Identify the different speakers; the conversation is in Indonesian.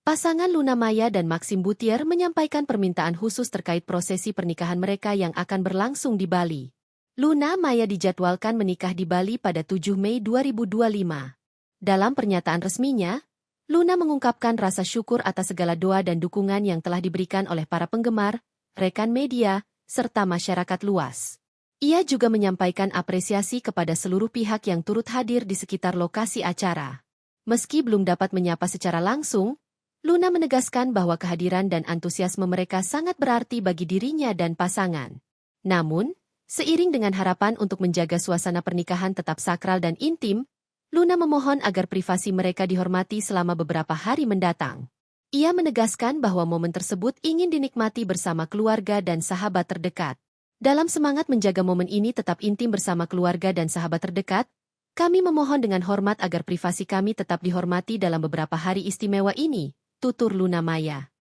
Speaker 1: Pasangan Luna Maya dan Maxim Butier menyampaikan permintaan khusus terkait prosesi pernikahan mereka yang akan berlangsung di Bali. Luna Maya dijadwalkan menikah di Bali pada 7 Mei 2025. Dalam pernyataan resminya, Luna mengungkapkan rasa syukur atas segala doa dan dukungan yang telah diberikan oleh para penggemar, rekan media, serta masyarakat luas. Ia juga menyampaikan apresiasi kepada seluruh pihak yang turut hadir di sekitar lokasi acara. Meski belum dapat menyapa secara langsung, Luna menegaskan bahwa kehadiran dan antusiasme mereka sangat berarti bagi dirinya dan pasangan. Namun, seiring dengan harapan untuk menjaga suasana pernikahan tetap sakral dan intim, Luna memohon agar privasi mereka dihormati selama beberapa hari mendatang. Ia menegaskan bahwa momen tersebut ingin dinikmati bersama keluarga dan sahabat terdekat. Dalam semangat menjaga momen ini tetap intim bersama keluarga dan sahabat terdekat, kami memohon dengan hormat agar privasi kami tetap dihormati dalam beberapa hari istimewa ini, tutur Luna Maya.